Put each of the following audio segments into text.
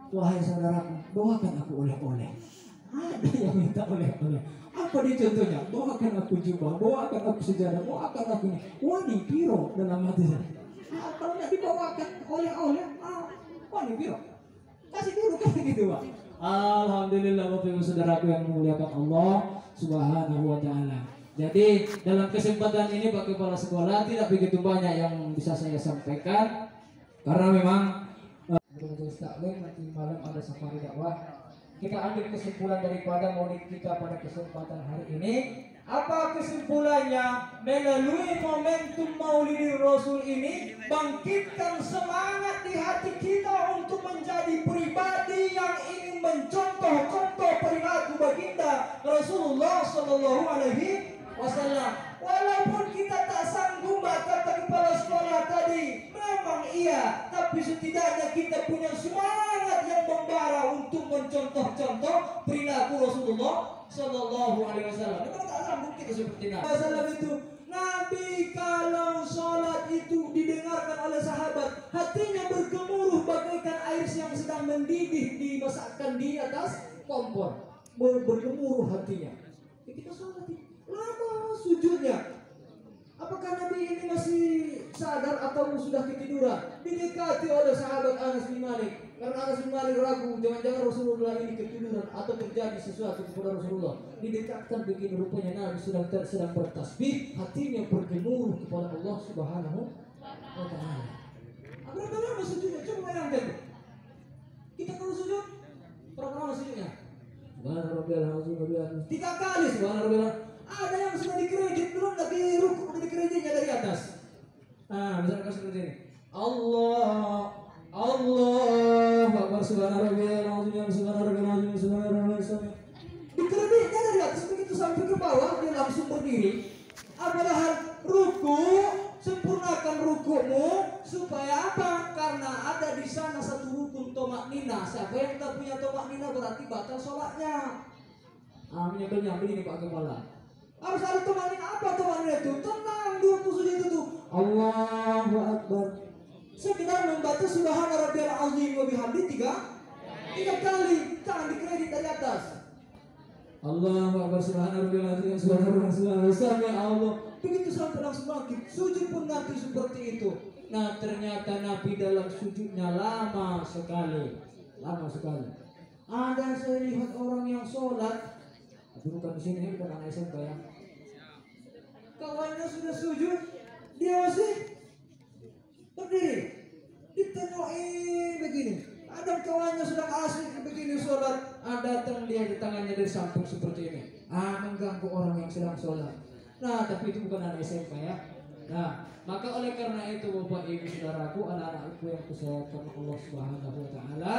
Wahai saudaraku, doakan aku oleh-oleh. Ada yang minta oleh-oleh. Apa dia contohnya? Doakan aku jubah, doakan aku sejadah, doakan aku ini. Wani piro dalam hati saya. Kalau nggak dibawakan oleh-oleh, wani piro. Kasih dulu kan gitu Pak. Alhamdulillah Bapak Ibu Saudaraku yang memuliakan Allah Subhanahu wa taala. Jadi dalam kesempatan ini Pak Kepala Sekolah tidak begitu banyak yang bisa saya sampaikan karena memang nanti malam ada safari dakwah. Kita ambil kesimpulan daripada maulid kita pada kesempatan hari ini. Apa kesimpulannya? Melalui momentum Maulidin Rasul ini bangkitkan semangat di hati kita untuk menjadi pribadi yang ingin mencontoh-contoh perilaku baginda Rasulullah Sallallahu Alaihi Wasallam. Walaupun kita tak sanggup, kata kepala sekolah tadi, memang iya, tapi setidaknya kita punya semangat yang membara untuk mencontoh-contoh perilaku Rasulullah Sallallahu Alaihi Wasallam. Kita tak sanggup kita seperti Nabi Wasallam itu. Nabi kalau sholat itu didengarkan oleh sahabat, hatinya bergemuruh bagaikan air yang sedang mendidih dimasakkan di atas kompor. Bergemuruh hatinya. Kita sholat itu lama sujudnya. Apakah Nabi ini masih sadar atau sudah ketiduran? Didekati oleh sahabat Anas bin Malik. Karena Anas bin Malik ragu, jangan-jangan Rasulullah ini ketiduran atau terjadi sesuatu kepada Rasulullah. Didekatkan begini, rupanya Nabi sedang bertasbih, hatinya bergemuruh kepada Allah Subhanahu wa taala. Berapa lama sujudnya? Coba bayangkan. Kita kalau sujud, berapa lama sujudnya? Subhanallah, 3 kali subhanallah. Ada yang sudah dikredit, belum lagi rukuk udah dikreditnya dari atas. Misalkan seperti ini. Allah Akbar, subhanallah, subhanallah. Dikreditnya dari atas begitu sampai ke bawah dia langsung berdiri. Padahal ruku, sempurnakan rukumu supaya apa? Karena ada di sana satu rukun tomak nina. Siapa yang tak punya tomak nina berarti batal sholatnya. Menyebelnya begini Pak Kepala. Harus ada tomak nina. Apa tomak nina itu? Tenang dulu tuh sujud itu. Allahu Akbar. Sekedar membaca subhana rabbiyal azim wa bihamdi 3 kali. Jangan dikredit dari atas. Allahu Akbar, subhana rabbiyal azim, subhana Allah. Begitu sampai langsung bangkit. Sujud pun nanti seperti itu. Nah, ternyata Nabi dalam sujudnya lama sekali. Ada saya lihat orang yang sholat. Bukan di sini, bukan anak SMP ya. Kawannya sudah sujud, dia masih berdiri. Ditengokin begini. Ada kawannya sudah asik begini sholat, datang dia di tangannya dari samping seperti ini. Mengganggu orang yang sedang sholat. Nah, tapi itu bukan anak SMP ya. Nah, maka oleh karena itu Bapak Ibu Saudaraku, anak-anakku yang kusayakan Allah Subhanahu wa taala,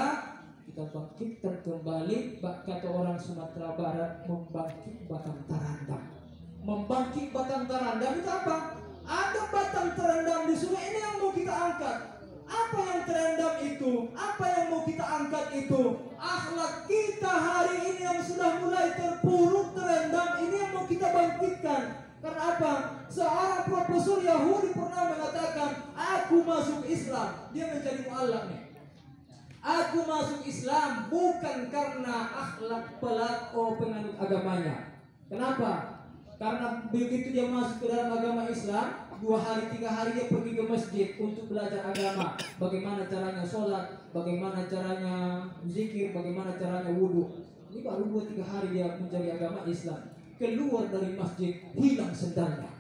kita bangkitkan kembali, kata orang Sumatera Barat, membangkit batang terandam. Membangkit batang terandam itu apa? Ada batang terendam di sungai ini yang mau kita angkat. Apa yang terendam itu? Apa yang mau kita angkat itu? Akhlak kita hari ini yang sudah mulai terpuruk, terendam, ini yang mau kita bangkitkan. Karena apa? Seorang profesor Yahudi pernah mengatakan, aku masuk Islam. Dia menjadi mu'allaq nih. Aku masuk Islam bukan karena akhlak penganut agamanya. Kenapa? Karena begitu dia masuk ke dalam agama Islam, 2 hari 3 hari dia pergi ke masjid untuk belajar agama. Bagaimana caranya sholat, bagaimana caranya zikir, bagaimana caranya wudhu. Ini baru 2-3 hari dia mencari agama Islam. Keluar dari masjid, hilang sendalnya.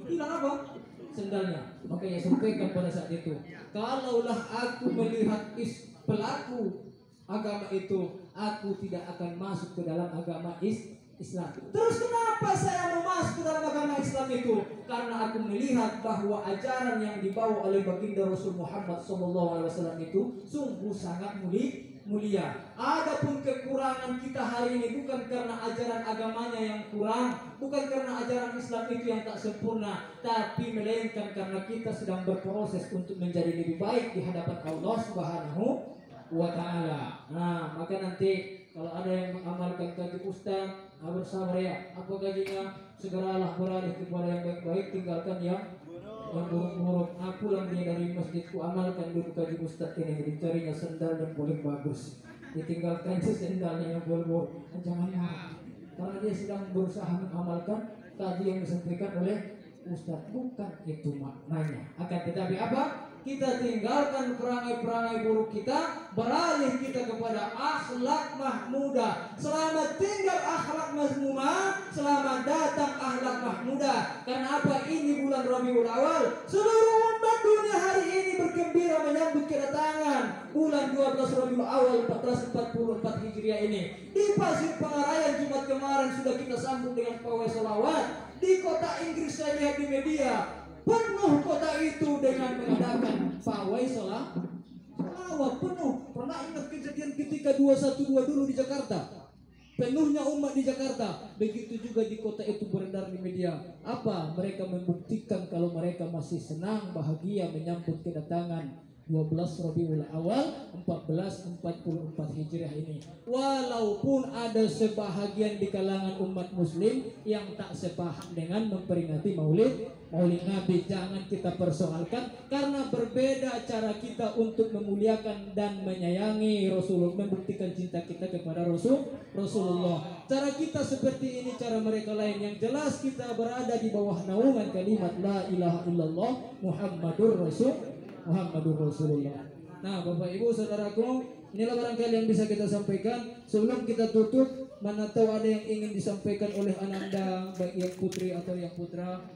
Hilang apa? Sendalnya. Makanya sampaikan pada saat itu, kalaulah aku melihat pelaku agama itu, aku tidak akan masuk ke dalam agama Islam. Terus kenapa saya mau masuk ke dalam agama Islam itu? Karena aku melihat bahwa ajaran yang dibawa oleh baginda Rasul Muhammad SAW itu sungguh sangat mulia. Adapun kekurangan kita hari ini bukan karena ajaran agamanya yang kurang, bukan karena ajaran Islam itu yang tak sempurna, tapi melainkan karena kita sedang berproses untuk menjadi lebih baik di hadapan Allah Subhanahu wa taala. Nah, maka nanti kalau ada yang mengamalkan gaji ustaz, bersabar ya. Apa gajinya? Segeralah beralih kepada yang baik-baik, tinggalkan yang yang buruk-buruk. Aku pulang dia dari masjidku, amalkan dulu kaji Ustaz ini, dicarinya sendal yang paling bagus, ditinggalkan sendalnya yang buruk. Jangan marah, karena dia sedang berusaha mengamalkan kaji yang disampaikan oleh Ustaz. Bukan itu maknanya. Akan tetapi apa? Kita tinggalkan perangai-perangai buruk kita, beralih kita kepada akhlak mahmudah. Selamat tinggal akhlak mahmudah, selamat datang akhlak mahmudah. Karena apa? Ini bulan Rabiul Awal. Seluruh umat dunia hari ini bergembira menyambut kedatangan bulan 12 Rabiul Awal 1444 Hijriah ini. Di Pasir Pengarayan Jumat kemarin sudah kita sambut dengan pawai sholawat. Di kota Inggris saya lihat di media, penuh kota itu dengan mengadakan pawai salawat penuh. Pernah ingat kejadian ketika 212 dulu di Jakarta? Penuhnya umat di Jakarta. Begitu juga di kota itu beredar di media. Apa? Mereka membuktikan kalau mereka masih senang, bahagia menyambut kedatangan 12 Rabiul Awal 1444 Hijriah ini. Walaupun ada sebahagian di kalangan umat muslim yang tak sepaham dengan memperingati maulid Nabi, jangan kita persoalkan, karena berbeda cara kita untuk memuliakan dan menyayangi Rasulullah, membuktikan cinta kita kepada Rasulullah. Cara kita seperti ini, cara mereka lain. Yang jelas kita berada di bawah naungan kalimat la ilaha illallah Muhammadur Rasulullah. Nah, Bapak Ibu Saudaraku, inilah barangkali yang bisa kita sampaikan. Sebelum kita tutup, mana tahu ada yang ingin disampaikan oleh Ananda, baik yang putri atau yang putra.